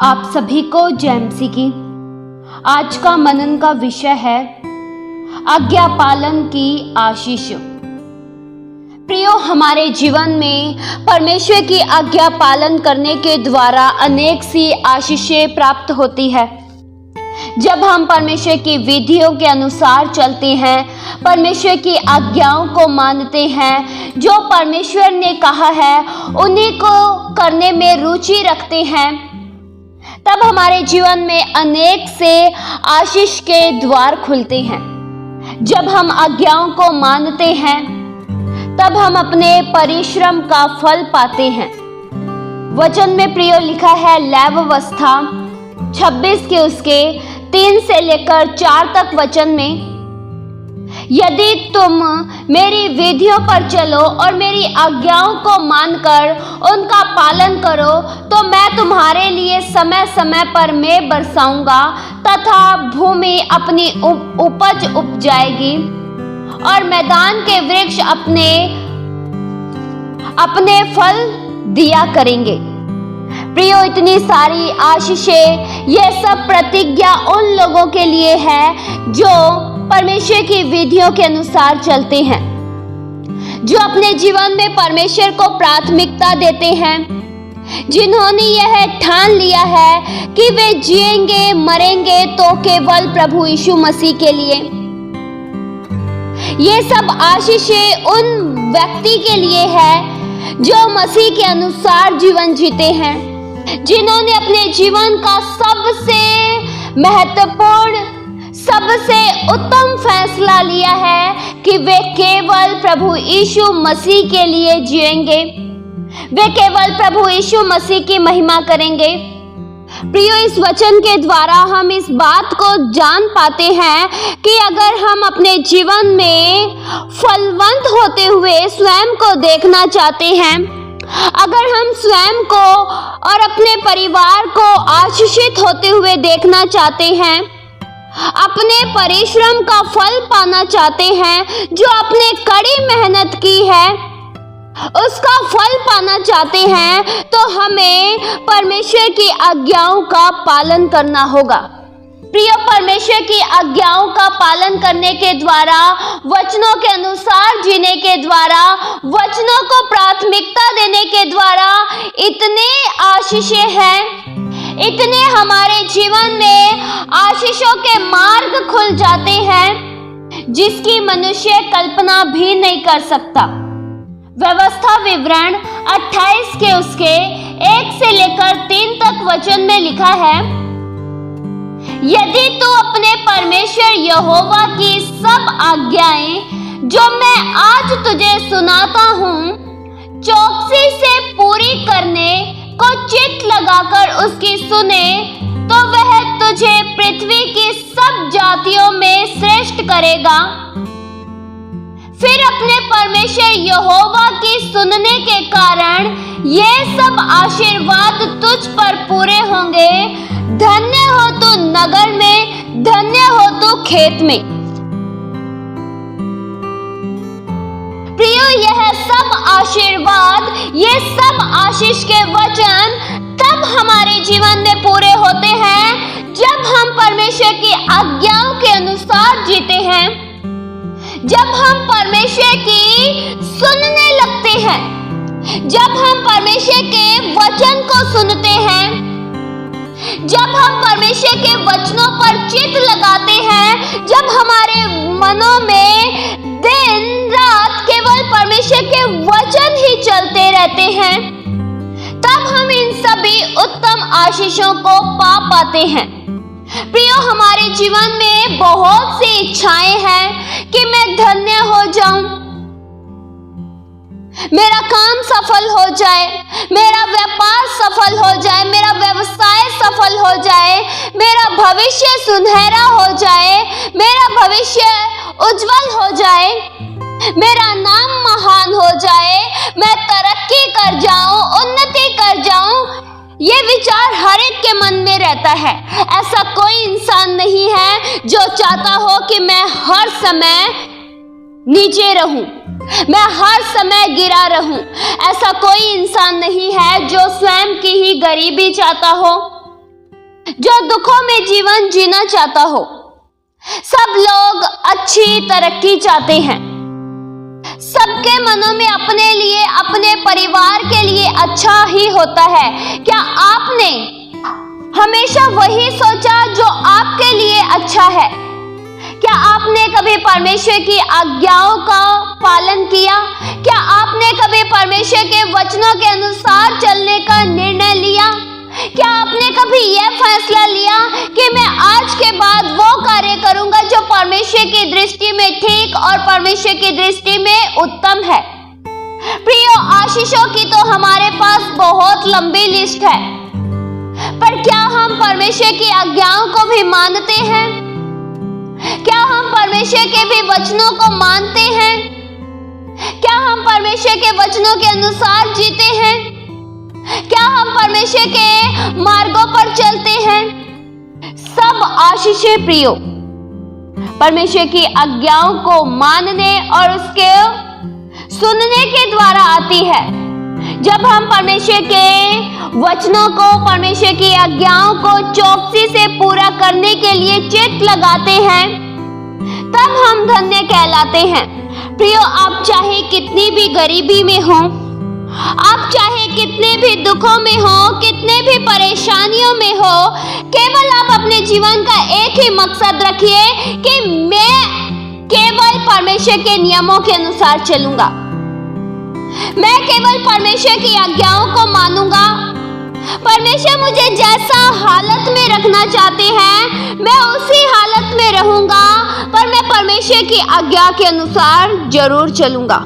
आप सभी को जय मसीह की। आज का मनन का विषय है आज्ञा पालन की आशीष। प्रियो, हमारे जीवन में परमेश्वर की आज्ञा पालन करने के द्वारा अनेक सी आशीषें प्राप्त होती है। जब हम परमेश्वर की विधियों के अनुसार चलते हैं, परमेश्वर की आज्ञाओं को मानते हैं, जो परमेश्वर ने कहा है उन्हीं को करने में रुचि रखते हैं, तब हमारे जीवन में अनेक से आशीष के द्वार खुलते हैं। जब हम आज्ञाओं को मानते हैं, तब हम अपने परिश्रम का फल पाते हैं। वचन में प्रियो लिखा है, लेवावस्था 26 के उसके 3 से लेकर 4 तक वचन में, यदि तुम मेरी विधियों पर चलो और मेरी आज्ञाओं को मानकर उनका पालन करो, तो मैं तुम्हारे लिए समय समय पर मैं बरसाऊंगा तथा भूमि अपनी उपज उपजाएगी और मैदान के वृक्ष अपने फल दिया करेंगे। प्रियो, इतनी सारी आशीषें, यह सब प्रतिज्ञा उन लोगों के लिए है जो परमेश्वर की विधियों के अनुसार चलते हैं, जो अपने जीवन में परमेश्वर को प्राथमिकता देते हैं, जिन्होंने यह ठान लिया है कि वे जिएंगे मरेंगे तो केवल प्रभु यीशु मसीह के लिए। ये सब आशीषें उन व्यक्ति के लिए है जो मसीह के अनुसार जीवन जीते हैं, जिन्होंने अपने जीवन का सबसे महत्वपूर्ण, सबसे उत्तम फैसला लिया है कि वे केवल प्रभु यीशु मसीह के लिए जिएंगे, वे केवल प्रभु यीशु मसीह की महिमा करेंगे। प्रियो, इस वचन के द्वारा हम इस बात को जान पाते हैं कि अगर हम अपने जीवन में फलवंत होते हुए स्वयं को देखना चाहते हैं, अगर हम स्वयं को और अपने परिवार को आशीषित होते हुए देखना चाहते हैं, अपने परिश्रम का फल पाना चाहते हैं, जो आपने कड़ी मेहनत की है उसका फल पाना चाहते हैं, तो हमें परमेश्वर की आज्ञाओं का पालन करना होगा। प्रिय, परमेश्वर की आज्ञाओं का पालन करने के द्वारा, वचनों के अनुसार जीने के द्वारा, वचनों को प्राथमिकता देने के द्वारा इतने आशीषें हैं, इतने हमारे जीवन में आशीषों के मार्ग खुल जाते हैं जिसकी मनुष्य कल्पना भी नहीं कर सकता। व्यवस्था विवरण 28 के उसके 1 से लेकर 3 तक वचन में लिखा है, यदि तू अपने परमेश्वर यहोवा की सब आज्ञाएं जो मैं आज तुझे सुनाता हूँ चौकसी से पूरी करने को चित्त लगाकर उसकी सुने, तो वह तुझे पृथ्वी की सब जातियों में श्रेष्ठ करेगा। फिर अपने परमेश्वर यहोवा की सुनने के कारण ये सब आशीर्वाद तुझ पर पूरे होंगे। धन्य हो तू नगर में, धन्य हो तू खेत में। प्रियो, यह सब आशीर्वाद, ये सब आशीष के वचन तब हमारे जीवन में पूरे होते हैं जब हम परमेश्वर की आज्ञाओं के अनुसार जीते हैं, जब हम परमेश्वर की सुनने लगते हैं, जब हम परमेश्वर के वचन को सुनते हैं, जब हम परमेश्वर के वचनों पर चित्त लगाते हैं, जब हमारे मनों में दिन रात केवल परमेश्वर के वचन ही चलते रहते हैं, तब हम इन सभी उत्तम आशीषों को पा पाते हैं। प्रियो, हमारे जीवन में बहुत सी इच्छाएं हैं कि मैं धन्य हो जाऊं, मेरा काम सफल हो जाए, मेरा व्यापार सफल हो जाए, मेरा व्यवसाय सफल हो जाए, मेरा भविष्य सुनहरा हो जाए, मेरा भविष्य उज्जवल हो जाए, मेरा नाम महान हो जाए, मैं तरक्की कर जाऊं, उन्नति कर जाऊं। ये विचार हर एक के मन में रहता है। ऐसा कोई इंसान नहीं है जो चाहता हो कि मैं हर समय नीचे रहूं, मैं हर समय गिरा रहूं। ऐसा कोई इंसान नहीं है जो स्वयं की ही गरीबी चाहता हो। जो दुखों में जीवन जीना चाहता हो। सब लोग अच्छी तरक्की चाहते हैं। सबके मनों में अपने लिए, अपने परिवार के लिए अच्छा ही होता है। क्या आपने हमेशा वही सोचा जो आपके लिए अच्छा है? क्या आपने कभी परमेश्वर की आज्ञाओं का पालन किया? क्या आपने कभी परमेश्वर के वचनों के अनुसार चलने का निर्णय लिया? क्या आपने कभी यह फैसला लिया कि मैं आज के बाद वो कार्य करूंगा जो परमेश्वर की दृष्टि में ठीक और परमेश्वर की दृष्टि में उत्तम है? प्रियो, आशीषों की तो हमारे पास बहुत लंबी लिस्ट है, पर क्या हम परमेश्वर की आज्ञाओं को भी मानते हैं? क्या हम परमेश्वर के भी वचनों को मानते हैं? क्या हम परमेश्वर के वचनों के अनुसार जीते हैं? क्या हम परमेश्वर के मार्गों पर चलते हैं? सब आशीषें प्रियो परमेश्वर की आज्ञाओं को मानने और उसके सुनने के द्वारा आती है। जब हम परमेश्वर के वचनों को, परमेश्वर की आज्ञाओं को चौकसी से पूरा करने के लिए चित्त लगाते हैं, तब हम धन्य कहलाते हैं। प्रियो, आप चाहे कितनी भी गरीबी में हो, आप चाहे कितने भी दुखों में हो, कितने भी परेशानियों में हो, केवल आप अपने जीवन का एक ही मकसद रखिए कि मैं केवल परमेश्वर के नियमों के अनुसार चलूंगा। मैं केवल परमेश्वर की आज्ञाओं को मानूंगा। परमेश्वर मुझे जैसा हालत में रखना चाहते हैं, मैं उसी हालत में रहूंगा, पर मैं परमेश्वर की आज्ञा के अनुसार जरूर चलूंगा।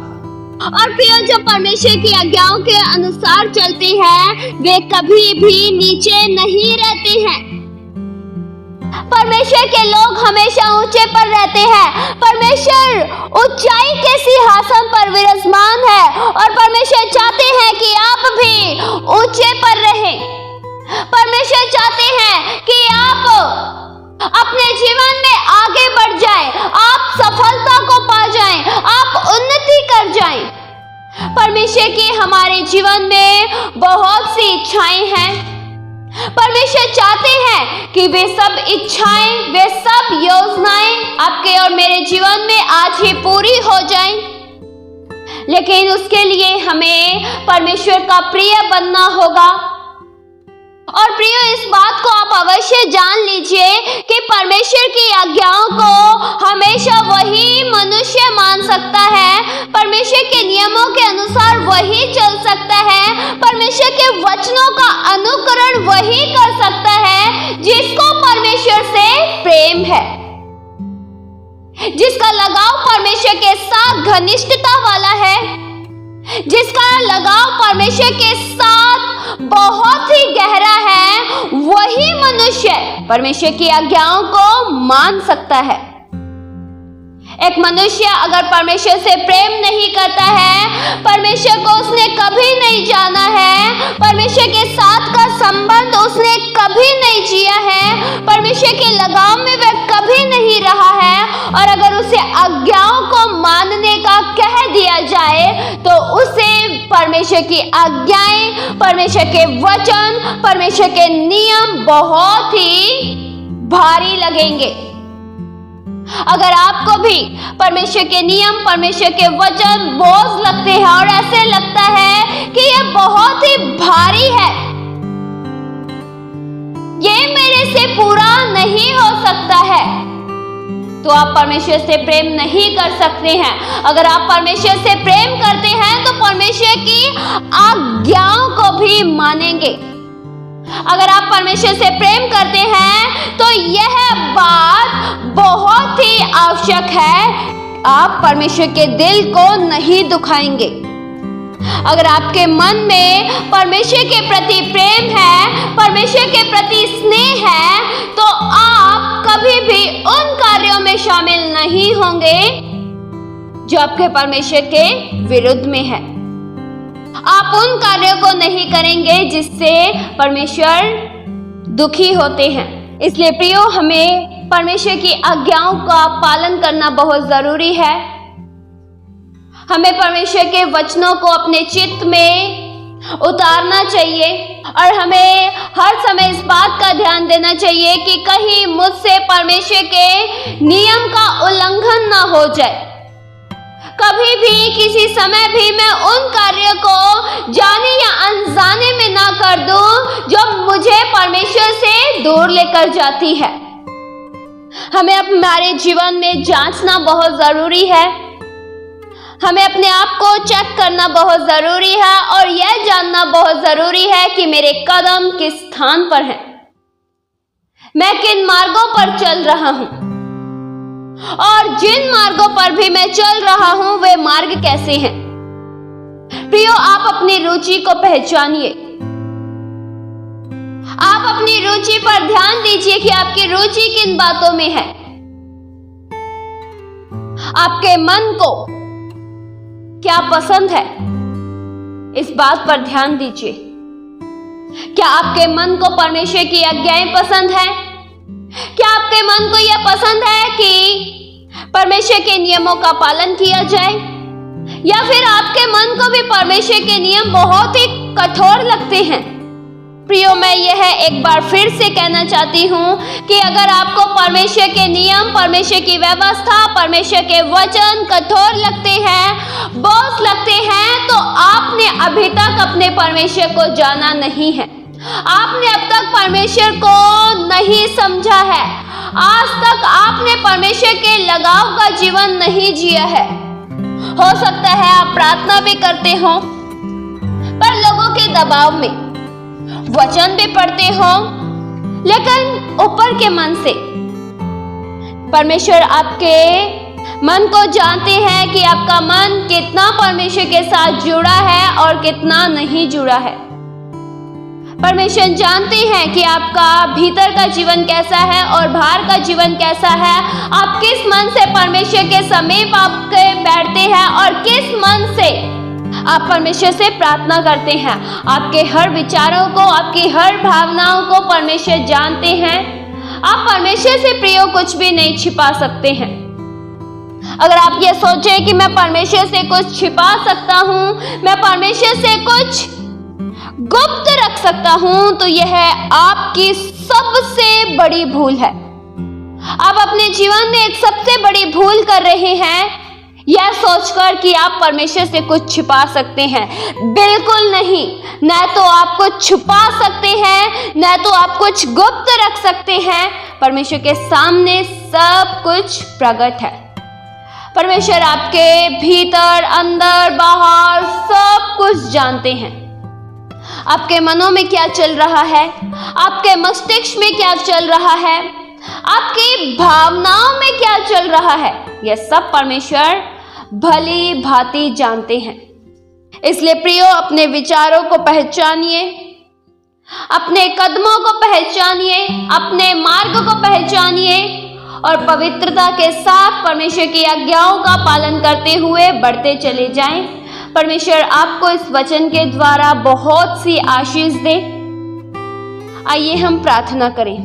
और प्रियो, जो परमेश्वर की आज्ञाओं के अनुसार चलते हैं, वे कभी भी नीचे नहीं रहते हैं। परमेश्वर के लोग हमेशा ऊंचे पर रहते हैं। परमेश्वर ऊंचाई के सिंहासन पर विराजमान है और परमेश्वर चाहते हैं कि आप भी ऊंचे पर रहें। परमेश्वर चाहते हैं कि आप अपने जीवन में आगे बढ़ जाएं, आप सफलता को पा जाएं, आप उन्नति कर जाएं। परमेश्वर की हमारे जीवन में बहुत सी इच्छाएं हैं। परमेश्वर चाहते हैं कि वे सब इच्छाएं, वे सब योजनाएं आपके और मेरे जीवन में आज ही पूरी हो जाएं। लेकिन उसके लिए हमें परमेश्वर का प्रिय बनना होगा। और प्रियो, इस बात को आप अवश्य जान लीजिए कि परमेश्वर की आज्ञाओं को हमेशा वही मनुष्य मान सकता है। परमेश्वर के नियमों के अनुसार वही चल सकता है। परमेश्वर के वचनों का अनुकरण वही कर सकता है जिसको परमेश्वर से प्रेम है, जिसका लगाव परमेश्वर के साथ घनिष्ठता वाला है, जिसका लगाव परमेश्वर के साथ बहुत ही गहरा है। वही मनुष्य परमेश्वर की आज्ञाओं को मान सकता है। एक मनुष्य अगर परमेश्वर से प्रेम नहीं करता है, परमेश्वर को उसने कभी नहीं जाना है, परमेश्वर के साथ का संबंध उसने कभी नहीं जिया है, परमेश्वर के लगाव में वह कभी नहीं रहा है, और अगर उसे आज्ञाओं को मानने का कह दिया जाए तो उसे परमेश्वर की आज्ञाएं, परमेश्वर के वचन, परमेश्वर के नियम बहुत ही भारी लगेंगे। अगर आपको भी परमेश्वर के नियम, परमेश्वर के वचन बोझ लगते हैं और ऐसे लगता है कि यह बहुत ही भारी है, ये मेरे से पूरा नहीं हो सकता है, तो आप परमेश्वर से प्रेम नहीं कर सकते हैं। अगर आप परमेश्वर से प्रेम करते हैं तो परमेश्वर की आज्ञाओं को भी मानेंगे। अगर आप परमेश्वर से प्रेम करते हैं तो यह बात बहुत ही आवश्यक है, आप परमेश्वर के दिल को नहीं दुखाएंगे। अगर आपके मन में परमेश्वर के प्रति प्रेम है, परमेश्वर के प्रति स्नेह है, तो आप कभी भी उन कार्यों में शामिल नहीं होंगे जो आपके परमेश्वर के विरुद्ध में है। आप उन कार्यों को नहीं करेंगे जिससे परमेश्वर दुखी होते हैं। इसलिए प्रियो, हमें परमेश्वर की आज्ञाओं का पालन करना बहुत जरूरी है। हमें परमेश्वर के वचनों को अपने चित्त में उतारना चाहिए और हमें हर समय इस बात का ध्यान देना चाहिए कि कहीं मुझसे परमेश्वर के नियम का उल्लंघन ना हो जाए। कभी भी किसी समय भी मैं उन कार्यों को जाने या अनजाने में ना कर दूं जो मुझे परमेश्वर से दूर लेकर जाती है। हमें हमारे जीवन में जांचना बहुत जरूरी है। हमें अपने आप को चेक करना बहुत जरूरी है और यह जानना बहुत जरूरी है कि मेरे कदम किस स्थान पर हैं, मैं किन मार्गों पर चल रहा हूं और जिन मार्गों पर भी मैं चल रहा हूं वे मार्ग कैसे हैं। प्रियो, आप अपनी रुचि को पहचानिए। आप अपनी रुचि पर ध्यान दीजिए कि आपकी रुचि किन बातों में है। आपके मन को क्या पसंद है, इस बात पर ध्यान दीजिए। क्या आपके मन को परमेश्वर की आज्ञाएं पसंद है? क्या आपके मन को यह पसंद है कि परमेश्वर के नियमों का पालन किया जाए, या फिर आपके मन को भी परमेश्वर के नियम बहुत ही कठोर लगते हैं? प्रियो, मैं यह एक बार फिर से कहना चाहती हूं कि अगर आपको परमेश्वर के नियम, परमेश्वर की व्यवस्था, परमेश्वर के वचन कठोर लगते हैं, बोझ लगते हैं, तो आपने अभी तक अपने परमेश्वर को जाना नहीं है। आपने अब तक परमेश्वर को नहीं समझा है। आज तक आपने परमेश्वर के लगाव का जीवन नहीं जिया है। हो सकता है आप प्रार्थना भी करते हो, पर लोगों के दबाव में, वचन भी पढ़ते हो, लेकिन ऊपर के मन से। परमेश्वर आपके मन को जानते हैं कि आपका मन कितना परमेश्वर के साथ जुड़ा है और कितना नहीं जुड़ा है। परमेश्वर जानते हैं कि आपका भीतर का जीवन कैसा है और बाहर का जीवन कैसा है। आप किस मन से परमेश्वर के समीप आपके बैठते हैं और किस मन से आप परमेश्वर से प्रार्थना करते हैं। आपके हर विचारों को, आपकी हर भावनाओं को परमेश्वर जानते हैं। आप परमेश्वर से प्रियो कुछ भी नहीं छिपा सकते हैं। अगर आप ये सोचें कि मैं परमेश्वर से कुछ छिपा सकता हूं, मैं परमेश्वर से कुछ गुप्त रख सकता हूं, तो यह आपकी सबसे बड़ी भूल है। आप अपने जीवन में एक सबसे बड़ी भूल कर रहे हैं, यह सोचकर कि आप परमेश्वर से कुछ छिपा सकते हैं। बिल्कुल नहीं। न तो आप कुछ छुपा सकते हैं, न तो आप कुछ गुप्त रख सकते हैं। परमेश्वर के सामने सब कुछ प्रकट है। परमेश्वर आपके भीतर, अंदर, बाहर सब कुछ जानते हैं। आपके मनों में क्या चल रहा है, आपके मस्तिष्क में क्या चल रहा है, आपकी भावनाओं में क्या चल रहा है, यह सब परमेश्वर भली भांति जानते हैं। इसलिए प्रियो, अपने विचारों को पहचानिए, अपने कदमों को पहचानिए, अपने मार्ग को पहचानिए और पवित्रता के साथ परमेश्वर की आज्ञाओं का पालन करते हुए बढ़ते चले जाएं। परमेश्वर आपको इस वचन के द्वारा बहुत सी आशीष दे। आइए हम प्रार्थना करें।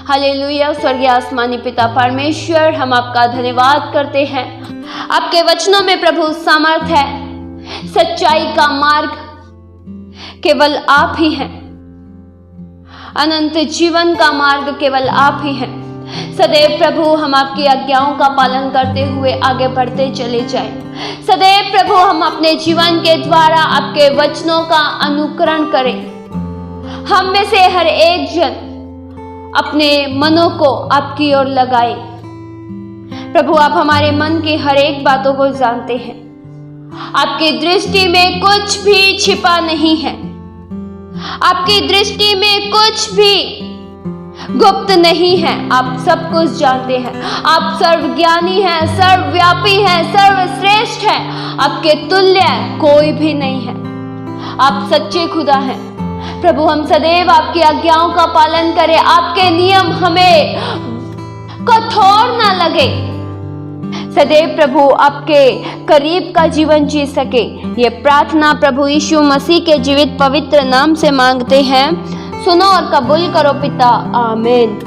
हालेलुया। स्वर्गीय आसमानी पिता परमेश्वर, हम आपका धन्यवाद करते हैं। आपके वचनों में प्रभु सामर्थ है। सच्चाई का मार्ग केवल आप ही हैं। अनंत जीवन का मार्ग केवल आप ही हैं। सदैव प्रभु हम आपकी आज्ञाओं का पालन करते हुए आगे बढ़ते चले जाएं। सदैव प्रभु हम अपने जीवन के द्वारा आपके वचनों का अनुकरण करें। हम में से हर एक जन अपने मनों को आपकी ओर लगाए। प्रभु, आप हमारे मन की हर एक बातों को जानते हैं। आपकी दृष्टि में कुछ भी छिपा नहीं है। आपकी दृष्टि में कुछ भी गुप्त नहीं है। आप सब कुछ जानते हैं। आप सर्वज्ञानी हैं, सर्वव्यापी हैं, सर्वश्रेष्ठ हैं। आपके तुल्य कोई भी नहीं है। आप सच्चे खुदा हैं। प्रभु, हम सदैव आपकी आज्ञाओं का पालन करें। आपके नियम हमें कठोर ना लगे। सदैव प्रभु आपके करीब का जीवन जी सके। ये प्रार्थना प्रभु यीशु मसीह के जीवित पवित्र नाम से मांगते हैं। सुनो और कबूल करो पिता। आमीन।